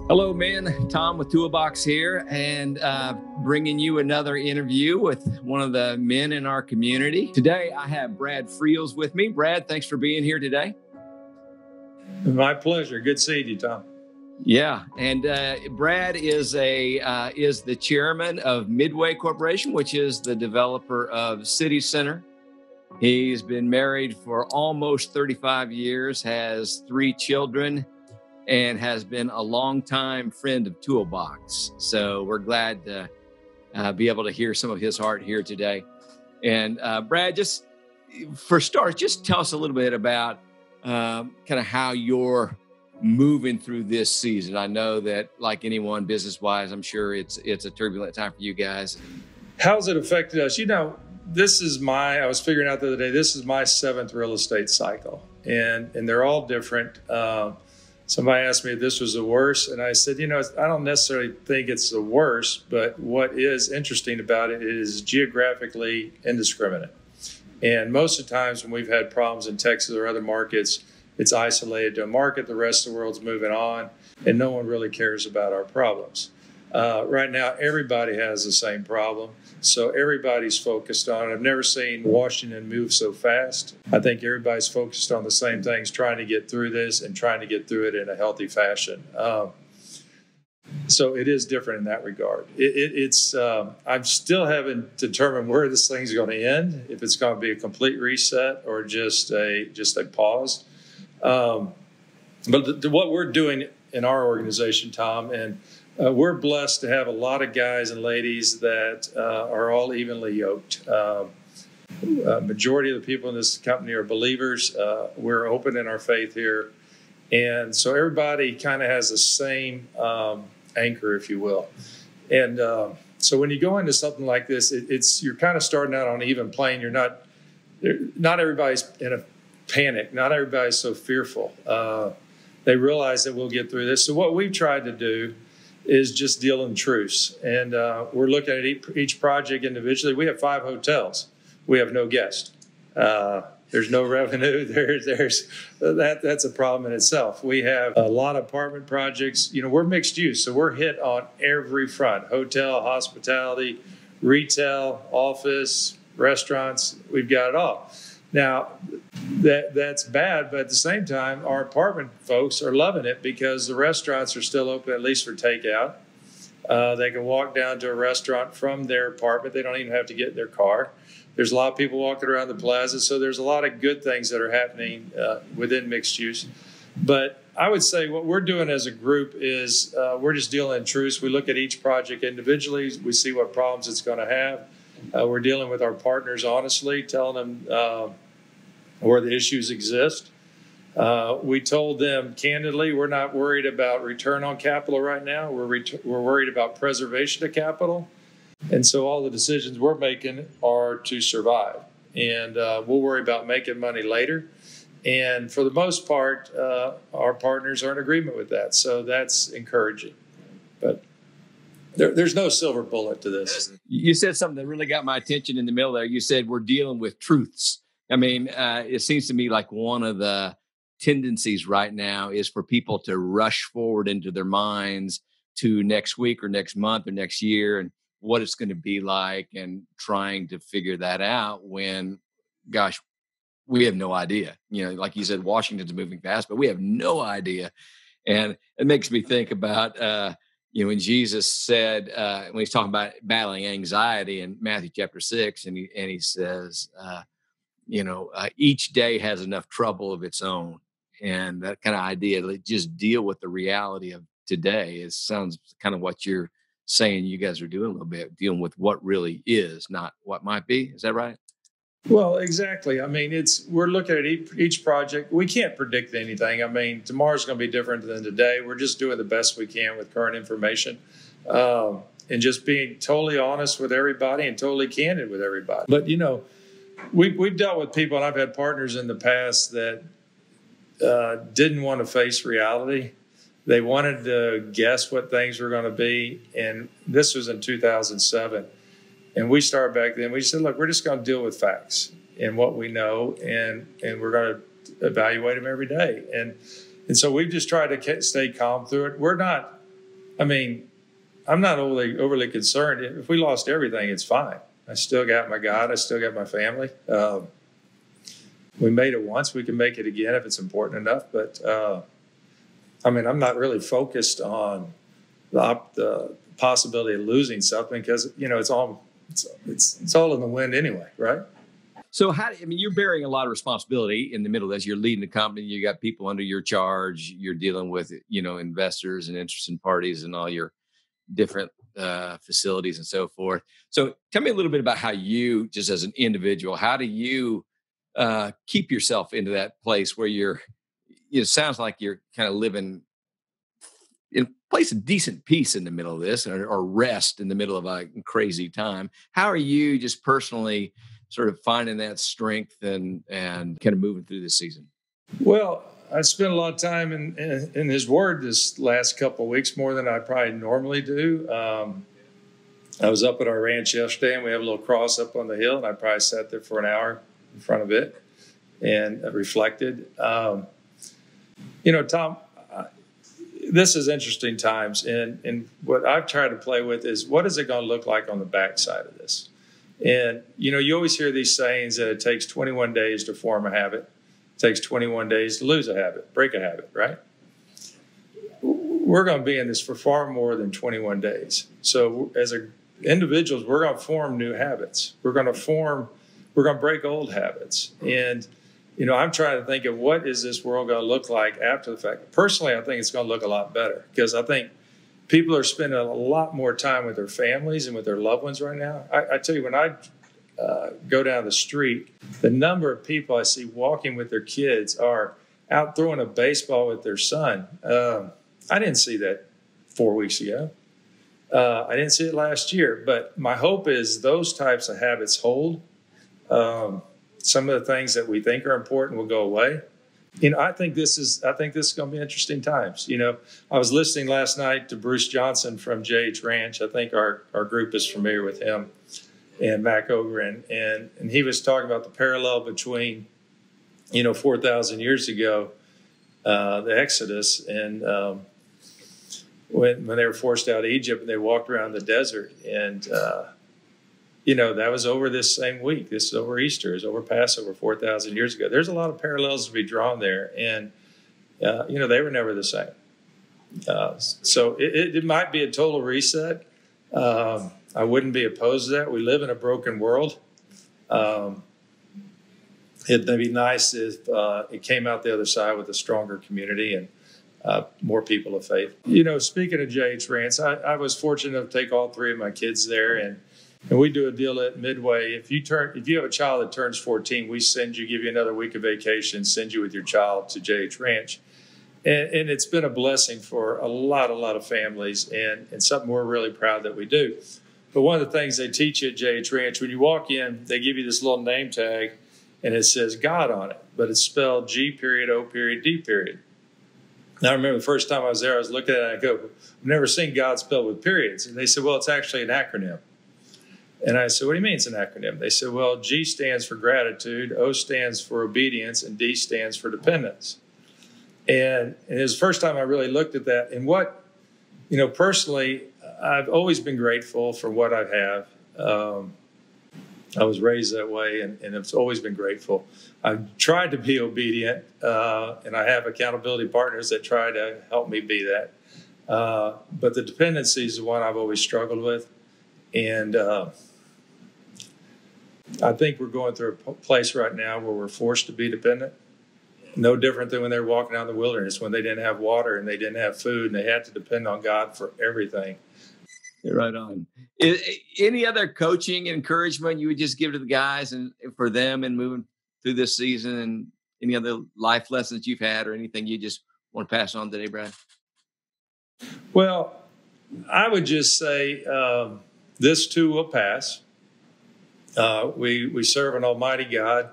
Hello, man. Tom with Toolbox here, and bringing you another interview with one of the men in our community. Today, I have Brad Freels with me. Brad, thanks for being here today. My pleasure. Good seeing you, Tom. Yeah, and Brad is the chairman of Midway Corporation, which is the developer of City Center. He's been married for almost 35 years, has 3 children, and has been a longtime friend of Toolbox. So we're glad to be able to hear some of his heart here today. And Brad, just for starters, just tell us a little bit about kind of how you're moving through this season. I know that, like anyone business-wise, I'm sure it's a turbulent time for you guys. How's it affected us? I was figuring out the other day, this is my 7th real estate cycle, and they're all different. Somebody asked me if this was the worst, and I said, I don't necessarily think it's the worst, but what is interesting about it is geographically indiscriminate. And most of the times when we've had problems in Texas or other markets, it's isolated to a market, the rest of the world's moving on, and no one really cares about our problems. Right now, everybody has the same problem, so everybody's focused on it. I've never seen Washington move so fast. I think everybody's focused on the same things, trying to get through this and trying to get through it in a healthy fashion. So it is different in that regard. I'm still haven't determined where this thing's going to end, if it's going to be a complete reset or just a pause. But what we're doing in our organization, Tom, and we're blessed to have a lot of guys and ladies that are all evenly yoked. Majority of the people in this company are believers. We're open in our faith here. And so everybody kind of has the same anchor, if you will. And so when you go into something like this, you're kind of starting out on an even plane. Not everybody's in a panic. Not everybody's so fearful. They realize that we'll get through this. So what we've tried to do is just deal in truths. And we're looking at each project individually. We have 5 hotels. We have no guests. There's no revenue. That's a problem in itself. We have a lot of apartment projects. We're mixed use, so we're hit on every front: hotel, hospitality, retail, office, restaurants. We've got it all. Now, that's bad, but at the same time, our apartment folks are loving it because the restaurants are still open, at least for takeout. They can walk down to a restaurant from their apartment. They don't even have to get in their car. There's a lot of people walking around the plaza, so there's a lot of good things that are happening within mixed use. But I would say what we're doing as a group is we're just dealing in truths. We look at each project individually. We see what problems it's going to have. We're dealing with our partners honestly, telling them where the issues exist. We told them candidly, we're not worried about return on capital right now. We're worried about preservation of capital. And so all the decisions we're making are to survive. And we'll worry about making money later. And for the most part, our partners are in agreement with that. So that's encouraging. But there's no silver bullet to this. You said something that really got my attention in the middle there. You said we're dealing with truths. I mean, it seems to me like one of the tendencies right now is for people to rush forward into their minds to next week or next month or next year and what it's going to be like and trying to figure that out when, gosh, we have no idea. Like you said, Washington's moving fast, but we have no idea. And it makes me think about, when Jesus said, when he's talking about battling anxiety in Matthew chapter 6, and he says, each day has enough trouble of its own. And that kind of idea, like, just deal with the reality of today. It sounds kind of what you're saying you guys are doing a little bit, dealing with what really is, not what might be. Is that right? Well, exactly. I mean, we're looking at each project. We can't predict anything. I mean, tomorrow's going to be different than today. We're just doing the best we can with current information, and just being totally honest with everybody and totally candid with everybody. But, we've dealt with people, and I've had partners in the past that didn't want to face reality. They wanted to guess what things were going to be, and this was in 2007. And we started back then. We said, look, we're just going to deal with facts and what we know, and we're going to evaluate them every day. And so we've just tried to stay calm through it. We're not I mean, I'm not overly concerned. If we lost everything, it's fine. I still got my God. I still got my family. We made it once. We can make it again if it's important enough. But I mean, I'm not really focused on the possibility of losing something because it's all in the wind anyway, right? So you're bearing a lot of responsibility in the middle of this. You're leading the company. You got people under your charge. You're dealing with, investors and interested parties and all your different facilities and so forth. So tell me a little bit about how you, just as an individual, how do you keep yourself into that place where it sounds like you're kind of living in a place of decent peace in the middle of this, or rest in the middle of a crazy time. How are you just personally sort of finding that strength and kind of moving through this season? Well, I spent a lot of time in His Word this last couple of weeks, more than I probably normally do. I was up at our ranch yesterday, and we have a little cross up on the hill, and I probably sat there for an hour in front of it and reflected. Tom, this is interesting times, and what I've tried to play with is what is it going to look like on the backside of this? And, you always hear these sayings that it takes 21 days to form a habit. It takes 21 days to lose a habit, break a habit, right? We're going to be in this for far more than 21 days. So as individuals, we're going to form new habits. We're going to break old habits. And, I'm trying to think of what is this world going to look like after the fact. Personally, I think it's going to look a lot better because I think people are spending a lot more time with their families and with their loved ones right now. I tell you, when I go down the street, the number of people I see walking with their kids are out throwing a baseball with their son. I didn't see that 4 weeks ago. I didn't see it last year. But my hope is those types of habits hold. Some of the things that we think are important will go away. I think this is going to be interesting times. I was listening last night to Bruce Johnson from JH Ranch. I think our group is familiar with him, and Mac Ogren. And he was talking about the parallel between, 4,000 years ago, the Exodus, and when they were forced out of Egypt and they walked around the desert. And, that was over this same week. This is over Easter. It's over Passover 4,000 years ago. There's a lot of parallels to be drawn there. And, they were never the same. So it might be a total reset. I wouldn't be opposed to that. We live in a broken world. It'd be nice if it came out the other side with a stronger community and more people of faith. Speaking of JH Ranch, I was fortunate to take all three of my kids there, and we do a deal at Midway. If you have a child that turns 14, we give you another week of vacation, send you with your child to JH Ranch. And it's been a blessing for a lot of families, and something we're really proud that we do. But one of the things they teach you at JH Ranch, when you walk in, they give you this little name tag, and it says God on it, but it's spelled G.O.D. Now, I remember the first time I was there, I was looking at it, and I go, I've never seen God spelled with periods. And they said, well, it's actually an acronym. And I said, what do you mean it's an acronym? They said, well, G stands for gratitude, O stands for obedience, and D stands for dependence. And it was the first time I really looked at that. And what, personally, I've always been grateful for what I have. I was raised that way, and I've always been grateful. I've tried to be obedient, and I have accountability partners that try to help me be that. But the dependency is the one I've always struggled with. And I think we're going through a place right now where we're forced to be dependent. No different than when they were walking out in the wilderness, when they didn't have water and they didn't have food and they had to depend on God for everything. Right on. Any other coaching encouragement you would just give to the guys and for them and moving through this season, and any other life lessons you've had or anything you just want to pass on today, Brad? Well, I would just say this too will pass. We serve an almighty God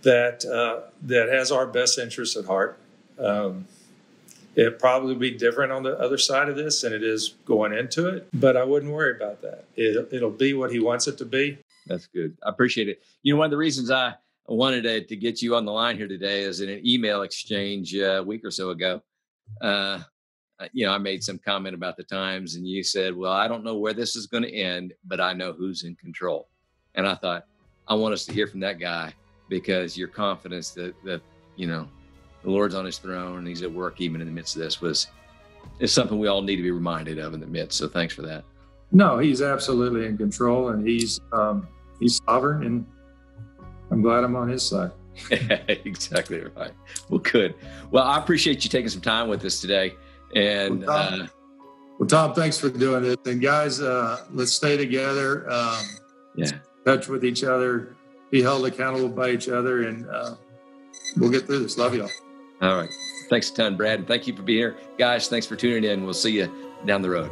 that has our best interests at heart. It'd probably be different on the other side of this than it is going into it, but I wouldn't worry about that. It'll be what he wants it to be. That's good. I appreciate it. One of the reasons I wanted to get you on the line here today is in an email exchange a week or so ago. I made some comment about the times, and you said, well, I don't know where this is going to end, but I know who's in control. And I thought, I want us to hear from that guy, because your confidence that the Lord's on his throne and he's at work even in the midst of this is something we all need to be reminded of in the midst. So thanks for that. No, he's absolutely in control, and he's sovereign, and I'm glad I'm on his side. Exactly right. Well, good. Well, I appreciate you taking some time with us today. And well, Tom, thanks for doing this. And guys, let's stay together. Touch with each other, be held accountable by each other, and we'll get through this. Love y'all. All right. Thanks a ton, Brad. And thank you for being here. Guys, thanks for tuning in. We'll see you down the road.